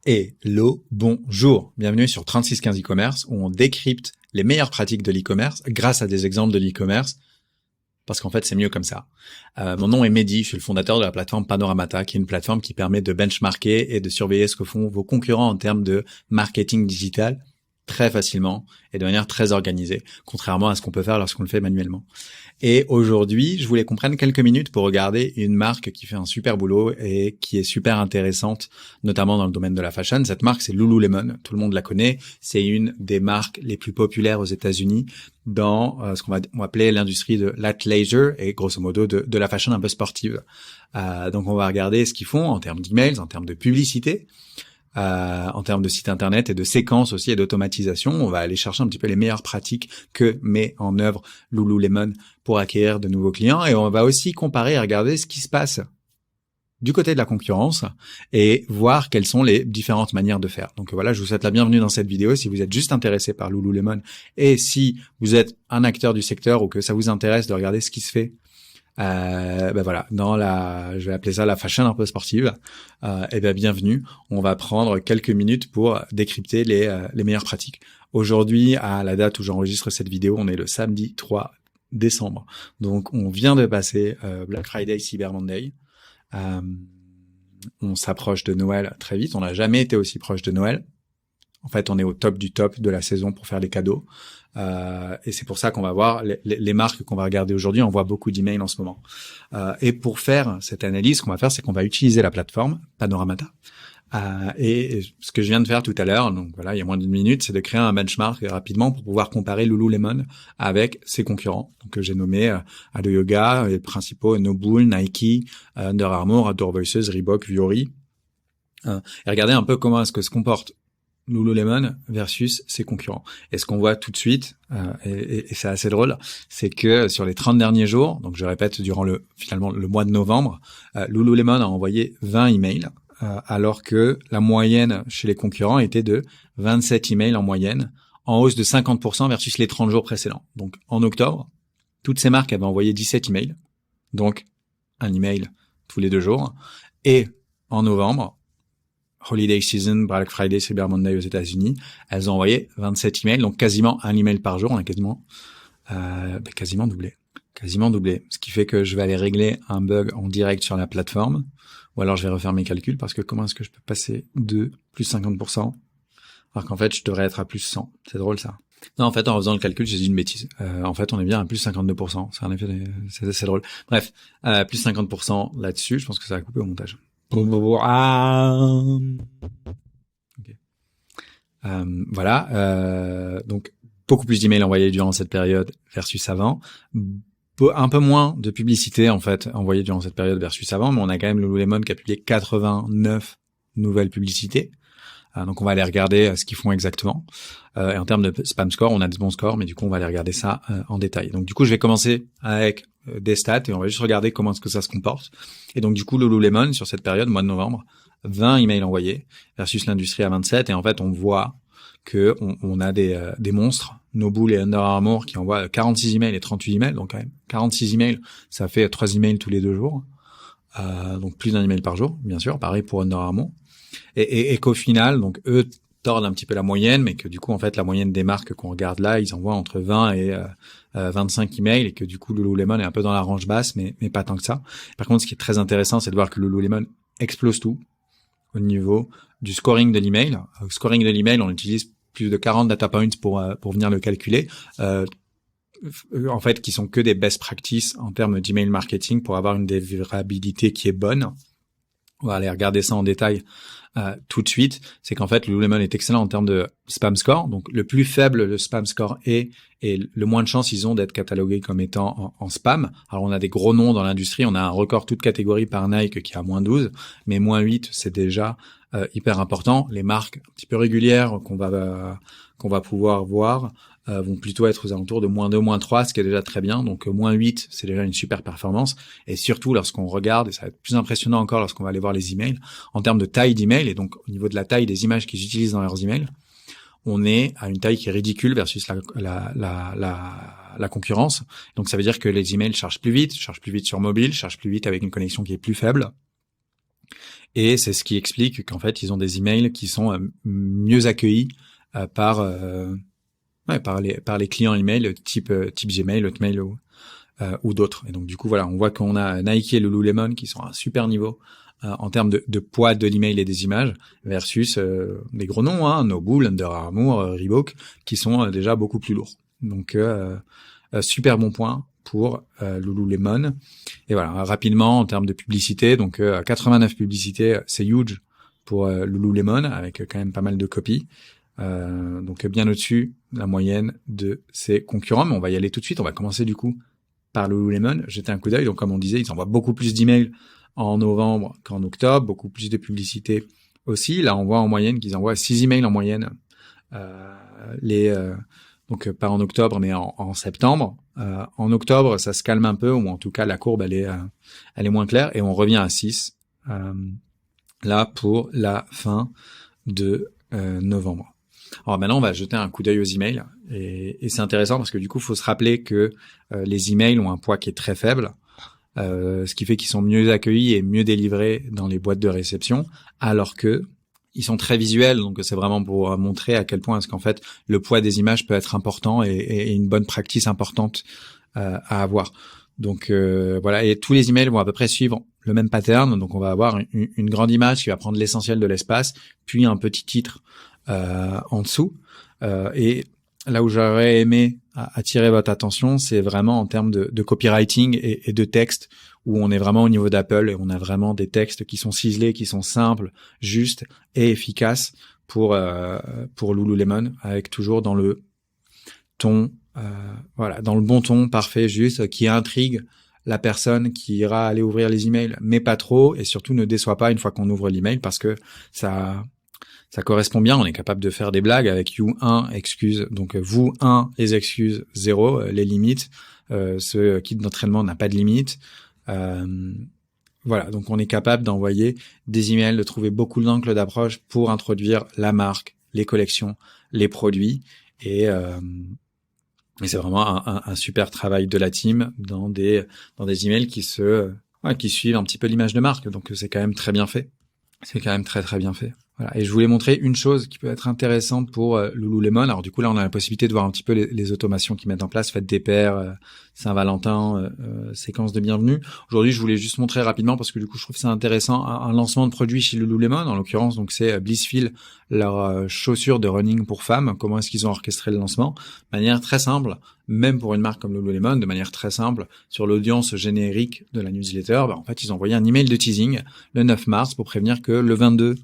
Hello, bonjour, bienvenue sur 3615 e-commerce où on décrypte les meilleures pratiques de l'e-commerce grâce à des exemples de l'e-commerce parce qu'en fait c'est mieux comme ça. Mon nom est Mehdi, je suis le fondateur de la plateforme Panoramata qui est une plateforme qui permet de benchmarker et de surveiller ce que font vos concurrents en termes de marketing digital très facilement et de manière très organisée, contrairement à ce qu'on peut faire lorsqu'on le fait manuellement. Et aujourd'hui, je voulais qu'on prenne quelques minutes pour regarder une marque qui fait un super boulot et qui est super intéressante, notamment dans le domaine de la fashion. Cette marque, c'est Lululemon. Tout le monde la connaît. C'est une des marques les plus populaires aux États-Unis dans ce qu'on va appeler l'industrie de l'athleisure et grosso modo de la fashion un peu sportive. Donc, on va regarder ce qu'ils font en termes d'emails, en termes de publicité. En termes de site internet et de séquences aussi et d'automatisation, on va aller chercher un petit peu les meilleures pratiques que met en œuvre Lululemon pour acquérir de nouveaux clients, et on va aussi comparer et regarder ce qui se passe du côté de la concurrence et voir quelles sont les différentes manières de faire. Donc voilà, je vous souhaite la bienvenue dans cette vidéo si vous êtes juste intéressé par Lululemon et si vous êtes un acteur du secteur ou que ça vous intéresse de regarder ce qui se fait voilà, je vais appeler ça la fashion un peu sportive. Bienvenue. On va prendre quelques minutes pour décrypter les meilleures pratiques. Aujourd'hui, à la date où j'enregistre cette vidéo, on est le samedi 3 décembre. Donc, on vient de passer Black Friday, Cyber Monday. On s'approche de Noël très vite. On n'a jamais été aussi proche de Noël. En fait, on est au top du top de la saison pour faire les cadeaux. Et c'est pour ça qu'on va voir les marques qu'on va regarder aujourd'hui. On voit beaucoup d'emails en ce moment. Et pour faire cette analyse, ce qu'on va faire, c'est qu'on va utiliser la plateforme Panoramata. Et ce que je viens de faire tout à l'heure, donc voilà, il y a moins d'une minute, c'est de créer un benchmark rapidement pour pouvoir comparer Lululemon avec ses concurrents. Donc que j'ai nommé Alo Yoga, les principaux Nobull, Nike, Under Armour, Outdoor Voices, Reebok, Vuori. Et regarder un peu comment est-ce que se comporte Lululemon versus ses concurrents. Et ce qu'on voit tout de suite, et c'est assez drôle, c'est que sur les 30 derniers jours, donc je répète, durant le mois de novembre, Lululemon a envoyé 20 emails, alors que la moyenne chez les concurrents était de 27 emails en moyenne, en hausse de 50% versus les 30 jours précédents. Donc en octobre, toutes ces marques avaient envoyé 17 emails, donc un email tous les 2 jours, et en novembre, Holiday Season, Black Friday, Cyber Monday aux États-Unis, elles ont envoyé 27 emails, donc quasiment un email par jour. On a quasiment doublé. Ce qui fait que je vais aller régler un bug en direct sur la plateforme, ou alors je vais refaire mes calculs, parce que comment est-ce que je peux passer de plus 50%, alors qu'en fait je devrais être à plus 100. C'est drôle ça. Non, en fait, en faisant le calcul, j'ai dit une bêtise. En fait, on est bien à plus 52%. C'est un effet, c'est drôle. Bref, plus 50% là-dessus. Je pense que ça va couper au montage. Okay. Donc beaucoup plus d'emails envoyés durant cette période versus avant, un peu moins de publicité en fait envoyée durant cette période versus avant, mais on a quand même Lululemon qui a publié 89 nouvelles publicités. Donc on va aller regarder ce qu'ils font exactement. Et en termes de spam score, on a des bons scores, mais du coup on va aller regarder ça en détail. Donc du coup je vais commencer avec des stats et on va juste regarder comment est-ce que ça se comporte. Et donc du coup Lululemon sur cette période, mois de novembre, 20 emails envoyés versus l'industrie à 27. Et en fait on voit que on a des monstres, Nobull et Under Armour, qui envoient 46 emails et 38 emails. Donc quand même 46 emails, ça fait 3 emails tous les 2 jours. Donc plus d'un email par jour, bien sûr. Pareil pour Under Armour. Et qu'au final, donc eux tordent un petit peu la moyenne, mais que du coup en fait la moyenne des marques qu'on regarde là, ils envoient entre 20 et 25 emails, et que du coup Lululemon est un peu dans la range basse, mais pas tant que ça. Par contre, ce qui est très intéressant, c'est de voir que Lululemon explose tout au niveau du scoring de l'email. Scoring de l'email, on utilise plus de 40 data points pour venir le calculer. En fait, qui sont que des best practices en termes d'email marketing pour avoir une délivrabilité qui est bonne. On va aller regarder ça en détail tout de suite. C'est qu'en fait, Lululemon est excellent en termes de spam score. Donc, le plus faible le spam score est, et le moins de chances ils ont d'être catalogués comme étant en spam. Alors, on a des gros noms dans l'industrie. On a un record toute catégorie par Nike qui est à moins 12, mais moins 8, c'est déjà hyper important. Les marques un petit peu régulières qu'on va pouvoir voir vont plutôt être aux alentours de moins 2, moins 3, ce qui est déjà très bien. Donc moins 8, c'est déjà une super performance. Et surtout lorsqu'on regarde, et ça va être plus impressionnant encore lorsqu'on va aller voir les emails, en termes de taille d'email, et donc au niveau de la taille des images qu'ils utilisent dans leurs emails, on est à une taille qui est ridicule versus la concurrence. Donc ça veut dire que les emails chargent plus vite sur mobile, chargent plus vite avec une connexion qui est plus faible. Et c'est ce qui explique qu'en fait, ils ont des emails qui sont mieux accueillis par les clients email type Gmail, Hotmail ou d'autres. Et donc du coup voilà, on voit qu'on a Nike et Lululemon qui sont à un super niveau en termes de poids de l'email et des images versus des gros noms, Nobull, Under Armour, Reebok, qui sont déjà beaucoup plus lourds. Donc super bon point pour Lululemon. Et voilà, rapidement en termes de publicité, donc 89 publicités, c'est huge pour Lululemon avec quand même pas mal de copies. Donc bien au-dessus la moyenne de ses concurrents, mais on va y aller tout de suite. On va commencer du coup par Lululemon, jeter un coup d'œil. Donc comme on disait, ils envoient beaucoup plus d'emails en novembre qu'en octobre, beaucoup plus de publicités aussi. Là, on voit en moyenne qu'ils envoient 6 emails en moyenne, donc pas en octobre, mais en septembre. En octobre, ça se calme un peu, ou en tout cas la courbe elle est moins claire, et on revient à 6 là pour la fin de novembre. Alors maintenant, on va jeter un coup d'œil aux emails, et c'est intéressant parce que du coup, il faut se rappeler que les emails ont un poids qui est très faible, ce qui fait qu'ils sont mieux accueillis et mieux délivrés dans les boîtes de réception, alors que ils sont très visuels, donc c'est vraiment pour montrer à quel point est-ce qu'en fait le poids des images peut être important et une bonne practice importante à avoir. Donc voilà, et tous les emails vont à peu près suivre le même pattern. Donc on va avoir une grande image qui va prendre l'essentiel de l'espace, puis un petit titre en dessous. Et là où j'aurais aimé attirer votre attention, c'est vraiment en termes de copywriting et de texte, où on est vraiment au niveau d'Apple et on a vraiment des textes qui sont ciselés, qui sont simples, justes et efficaces pour Lululemon, avec toujours dans le ton, dans le bon ton parfait, juste, qui intrigue la personne qui ira aller ouvrir les emails, mais pas trop, et surtout ne déçoit pas une fois qu'on ouvre l'email, parce que ça correspond bien. On est capable de faire des blagues avec you 1 excuse, donc vous 1 les excuses 0 les limites, ce kit d'entraînement n'a pas de limite. Voilà, donc on est capable d'envoyer des emails, de trouver beaucoup d'angles d'approche pour introduire la marque, les collections, les produits, et c'est vraiment un super travail de la team dans des emails qui suivent un petit peu l'image de marque. Donc c'est quand même très bien fait. C'est quand même très très bien fait. Voilà. Et je voulais montrer une chose qui peut être intéressante pour Lululemon. Alors du coup là on a la possibilité de voir un petit peu les automations qu'ils mettent en place, fête des pères, Saint-Valentin, séquence de bienvenue. Aujourd'hui je voulais juste montrer rapidement parce que du coup je trouve ça intéressant un lancement de produit chez Lululemon. En l'occurrence donc c'est Blissfeel, leur chaussure de running pour femmes. Comment est-ce qu'ils ont orchestré le lancement? De manière très simple, même pour une marque comme Lululemon, de manière très simple, sur l'audience générique de la newsletter, en fait ils ont envoyé un email de teasing le 9 mars pour prévenir que le 22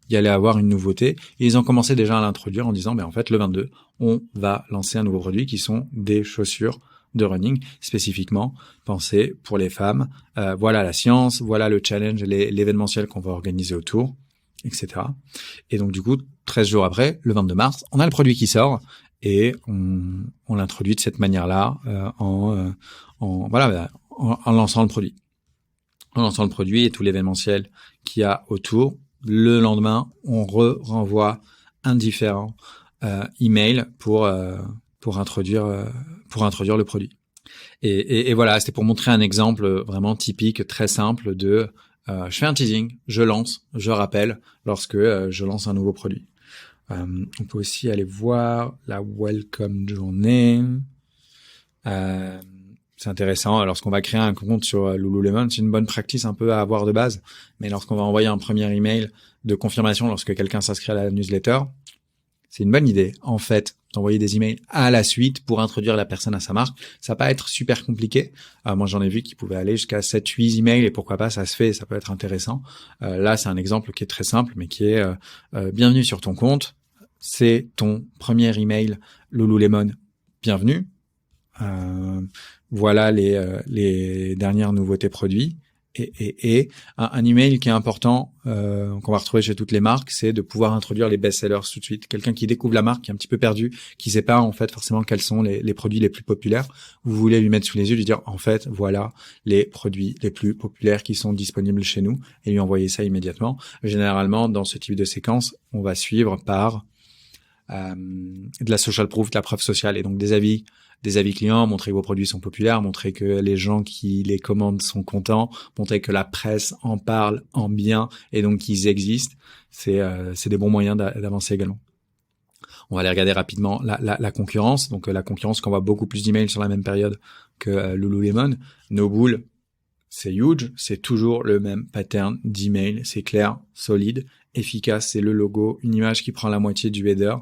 il y allait avoir une nouveauté, et ils ont commencé déjà à l'introduire en disant, en fait, le 22, on va lancer un nouveau produit qui sont des chaussures de running, spécifiquement pensées pour les femmes. Voilà la science, voilà le challenge, l'événementiel qu'on va organiser autour, etc. Et donc, du coup, 13 jours après, le 22 mars, on a le produit qui sort, et on l'introduit de cette manière-là, en lançant le produit. En lançant le produit et tout l'événementiel qu'il y a autour. Le lendemain, on renvoie un différent email pour introduire le produit. Et voilà, c'était pour montrer un exemple vraiment typique, très simple de je fais un teasing, je lance, je rappelle lorsque je lance un nouveau produit. On peut aussi aller voir la welcome journée. C'est intéressant. Lorsqu'on va créer un compte sur Lululemon, c'est une bonne pratique un peu à avoir de base. Mais lorsqu'on va envoyer un premier email de confirmation lorsque quelqu'un s'inscrit à la newsletter, c'est une bonne idée, en fait, d'envoyer des emails à la suite pour introduire la personne à sa marque. Ça va pas être super compliqué. Moi, j'en ai vu qui pouvaient aller jusqu'à 7-8 emails et pourquoi pas, ça se fait, ça peut être intéressant. Là, c'est un exemple qui est très simple, mais qui est bienvenue sur ton compte. C'est ton premier email Lululemon. Bienvenue. Voilà les dernières nouveautés produits et un email qui est important qu'on va retrouver chez toutes les marques, c'est de pouvoir introduire les best-sellers tout de suite. Quelqu'un qui découvre la marque, qui est un petit peu perdu, qui sait pas en fait forcément quels sont les produits les plus populaires, vous voulez lui mettre sous les yeux, lui dire en fait voilà les produits les plus populaires qui sont disponibles chez nous et lui envoyer ça immédiatement. Généralement dans ce type de séquence, on va suivre par de la social proof, de la preuve sociale et donc des avis des avis clients, montrer que vos produits sont populaires, montrer que les gens qui les commandent sont contents, montrer que la presse en parle en bien et donc qu'ils existent. C'est des bons moyens d'avancer également. On va aller regarder rapidement la concurrence. Donc la concurrence qui envoie beaucoup plus d'emails sur la même période que Lululemon. Nobull, c'est huge, c'est toujours le même pattern d'email, c'est clair, solide, efficace, c'est le logo, une image qui prend la moitié du header,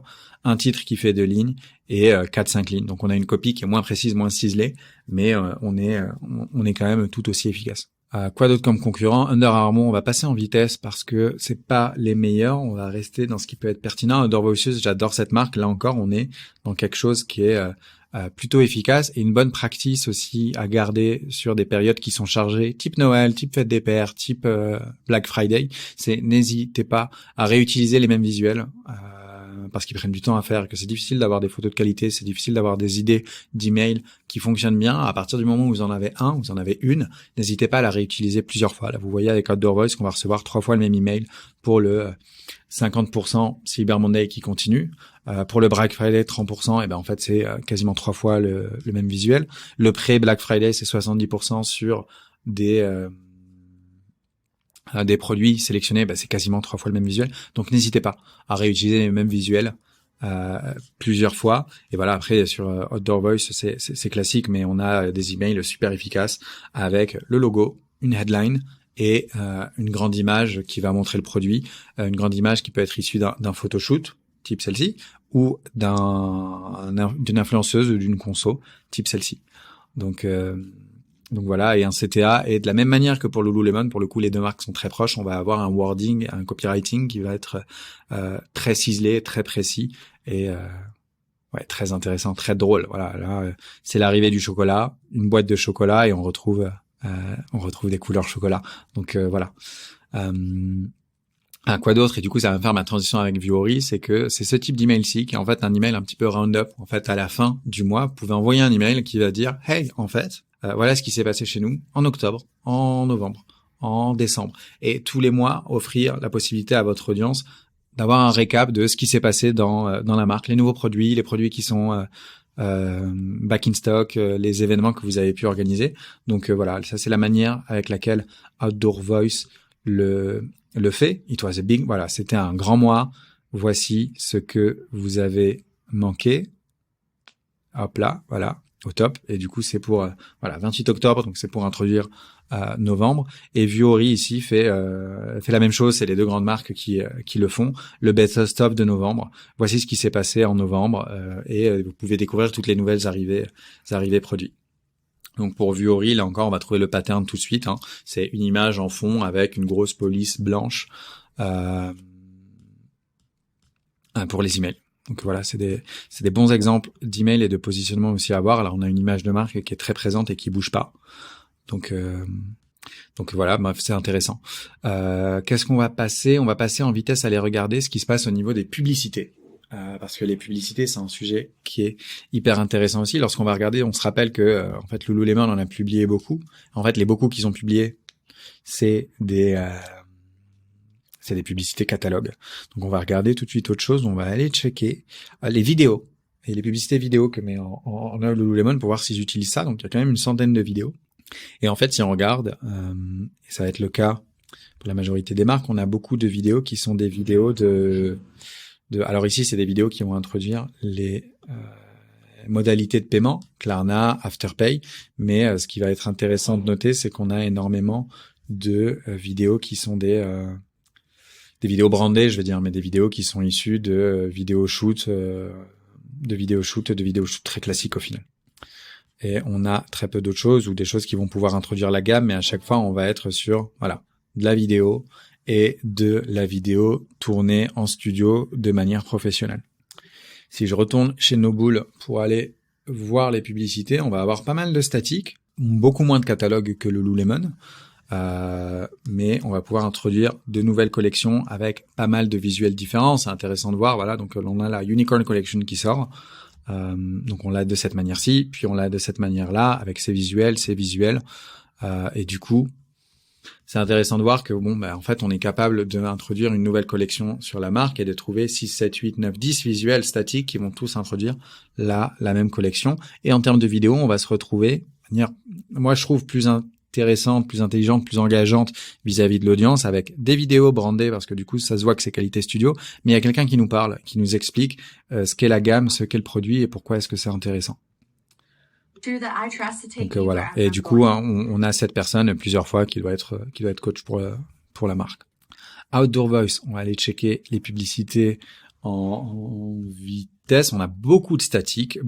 un titre qui fait 2 lignes et 4-5 lignes. Donc on a une copie qui est moins précise, moins ciselée, mais on est quand même tout aussi efficace. Quoi d'autre comme concurrent? Under Armour, on va passer en vitesse parce que c'est pas les meilleurs, on va rester dans ce qui peut être pertinent. Under Voices, j'adore cette marque, là encore on est dans quelque chose qui est plutôt efficace et une bonne practice aussi à garder sur des périodes qui sont chargées, type Noël, type fête des pères, type Black Friday. C'est n'hésitez pas à réutiliser les mêmes visuels parce qu'ils prennent du temps à faire, que c'est difficile d'avoir des photos de qualité, c'est difficile d'avoir des idées d'email qui fonctionnent bien. À partir du moment où vous en avez vous en avez une, n'hésitez pas à la réutiliser plusieurs fois. Là, vous voyez avec Outdoor Voice qu'on va recevoir 3 fois le même email pour le 50% Cyber Monday qui continue. Pour le Black Friday, 30%, et ben en fait c'est quasiment 3 fois le même visuel. Le pré-Black Friday, c'est 70% sur des produits sélectionnés, c'est quasiment 3 fois le même visuel. Donc n'hésitez pas à réutiliser les mêmes visuels plusieurs fois. Et voilà, après sur Outdoor Voice, c'est classique, mais on a des emails super efficaces avec le logo, une headline et une grande image qui va montrer le produit, une grande image qui peut être issue d'un photoshoot type celle-ci ou d'une influenceuse ou d'une conso type celle-ci. Donc voilà, et un CTA, et de la même manière que pour Lululemon, pour le coup les deux marques sont très proches, on va avoir un wording, un copywriting qui va être très ciselé, très précis et très intéressant, très drôle. Voilà, là c'est l'arrivée du chocolat, une boîte de chocolat et on retrouve des couleurs chocolat. Donc voilà. Quoi d'autre? Et du coup, ça va me faire ma transition avec Vuori, c'est que c'est ce type d'email-ci qui est en fait un email un petit peu round-up. En fait, à la fin du mois, vous pouvez envoyer un email qui va dire « Hey, en fait, voilà ce qui s'est passé chez nous en octobre, en novembre, en décembre. » Et tous les mois, offrir la possibilité à votre audience d'avoir un récap de ce qui s'est passé dans la marque, les nouveaux produits, les produits qui sont back in stock, les événements que vous avez pu organiser. Donc voilà, ça c'est la manière avec laquelle Outdoor Voice le fait. It was a big, voilà, c'était un grand mois. Voici ce que vous avez manqué. Hop là, voilà, au top. Et du coup, c'est pour 28 octobre, donc c'est pour introduire novembre. Et Vuori ici fait la même chose. C'est les deux grandes marques qui le font. Le best of stop de novembre. Voici ce qui s'est passé en novembre et vous pouvez découvrir toutes les nouvelles arrivées produits. Donc pour Vuori, là encore, on va trouver le pattern tout de suite. C'est une image en fond avec une grosse police blanche pour les emails. Donc voilà, c'est des bons exemples d'emails et de positionnement aussi à voir. Alors on a une image de marque qui est très présente et qui bouge pas. Donc voilà, c'est intéressant. Qu'est-ce qu'on va passer? On va passer en vitesse à aller regarder ce qui se passe au niveau des publicités. Parce que les publicités, c'est un sujet qui est hyper intéressant aussi. Lorsqu'on va regarder, on se rappelle que en fait Lululemon en a publié beaucoup. En fait, les beaucoup qu'ils ont publiés, c'est des publicités catalogues. Donc on va regarder tout de suite autre chose. On va aller checker les vidéos et les publicités vidéo que met en œuvre Lululemon pour voir s'ils utilisent ça. Donc il y a quand même une centaine de vidéos. Et en fait, si on regarde, et ça va être le cas pour la majorité des marques, on a beaucoup de vidéos qui sont des vidéos alors ici, c'est des vidéos qui vont introduire les modalités de paiement, Klarna, Afterpay, mais ce qui va être intéressant de noter, c'est qu'on a énormément de vidéos qui sont des vidéos brandées, je veux dire, mais des vidéos qui sont issues de vidéos shoot très classiques au final. Et on a très peu d'autres choses ou des choses qui vont pouvoir introduire la gamme, mais à chaque fois, on va être sur de la vidéo et de la vidéo tournée en studio de manière professionnelle. Si je retourne chez Nobull pour aller voir les publicités, on va avoir pas mal de statiques, beaucoup moins de catalogues que le Lululemon, mais on va pouvoir introduire de nouvelles collections avec pas mal de visuels différents. C'est intéressant de voir, voilà, donc on a la Unicorn Collection qui sort, donc on l'a de cette manière-ci, puis on l'a de cette manière-là, avec ses visuels, et du coup, c'est intéressant de voir que en fait, on est capable d'introduire une nouvelle collection sur la marque et de trouver 6, 7, 8, 9, 10 visuels statiques qui vont tous introduire la même collection. Et en termes de vidéo, on va se retrouver de manière, moi, je trouve plus intéressante, plus intelligente, plus engageante vis-à-vis de l'audience, avec des vidéos brandées, parce que du coup, ça se voit que c'est qualité studio, mais il y a quelqu'un qui nous parle, qui nous explique ce qu'est la gamme, ce qu'est le produit et pourquoi est-ce que c'est intéressant. Donc voilà. Et du coup, on a cette personne plusieurs fois qui doit être coach pour la marque. Outdoor Voice, on va aller checker les publicités en vitesse. On a beaucoup de statiques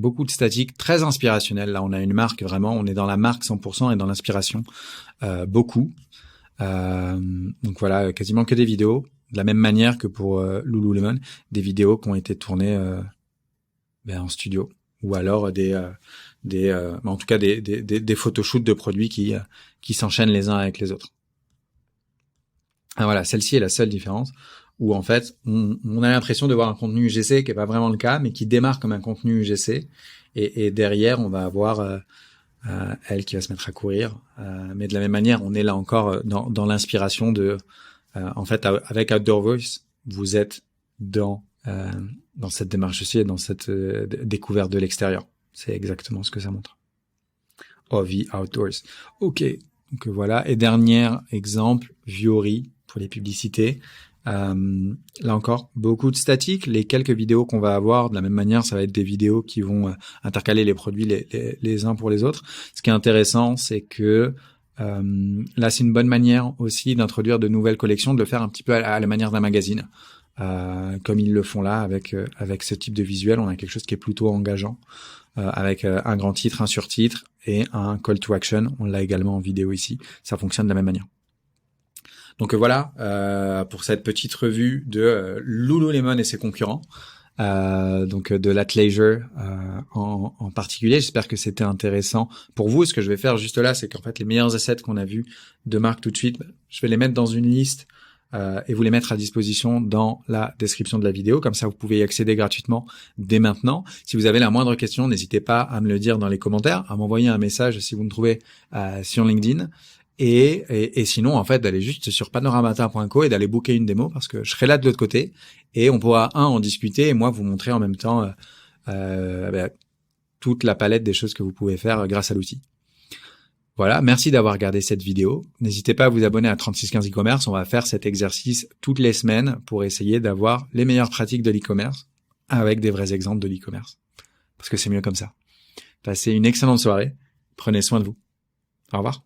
très inspirationnelles. Là, on a une marque vraiment, on est dans la marque 100% et dans l'inspiration beaucoup. Donc voilà, quasiment que des vidéos, de la même manière que pour Lululemon, des vidéos qui ont été tournées en studio, ou alors en tout cas des photoshoots de produits qui s'enchaînent les uns avec les autres. Ah, voilà, celle-ci est la seule différence où en fait on a l'impression de voir un contenu UGC qui est pas vraiment le cas, mais qui démarre comme un contenu UGC, et derrière on va avoir elle qui va se mettre à courir, mais de la même manière on est là encore dans l'inspiration de en fait avec Outdoor Voice vous êtes dans cette démarche aussi et dans cette découverte de l'extérieur. C'est exactement ce que ça montre. Ovi Outdoors. Ok, donc voilà. Et dernier exemple, Viori pour les publicités. Là encore, beaucoup de statiques. Les quelques vidéos qu'on va avoir, de la même manière, ça va être des vidéos qui vont intercaler les produits les uns pour les autres. Ce qui est intéressant, c'est que là, c'est une bonne manière aussi d'introduire de nouvelles collections, de le faire un petit peu à la manière d'un magazine. Comme ils le font là avec ce type de visuel, on a quelque chose qui est plutôt engageant, avec un grand titre, un surtitre et un call to action. On l'a également en vidéo ici. Ça fonctionne de la même manière. Donc voilà pour cette petite revue de Lululemon et ses concurrents, donc de l'athleisure en particulier. J'espère que c'était intéressant pour vous. Ce que je vais faire juste là, c'est qu'en fait les meilleurs assets qu'on a vus de marque tout de suite, je vais les mettre dans une liste et vous les mettre à disposition dans la description de la vidéo. Comme ça, vous pouvez y accéder gratuitement dès maintenant. Si vous avez la moindre question, n'hésitez pas à me le dire dans les commentaires, à m'envoyer un message si vous me trouvez sur LinkedIn. Et sinon, en fait, d'aller juste sur panoramata.co et d'aller booker une démo, parce que je serai là de l'autre côté et on pourra en discuter et moi vous montrer en même temps toute la palette des choses que vous pouvez faire grâce à l'outil. Voilà, merci d'avoir regardé cette vidéo. N'hésitez pas à vous abonner à 3615 e-commerce. On va faire cet exercice toutes les semaines pour essayer d'avoir les meilleures pratiques de l'e-commerce avec des vrais exemples de l'e-commerce. Parce que c'est mieux comme ça. Passez une excellente soirée. Prenez soin de vous. Au revoir.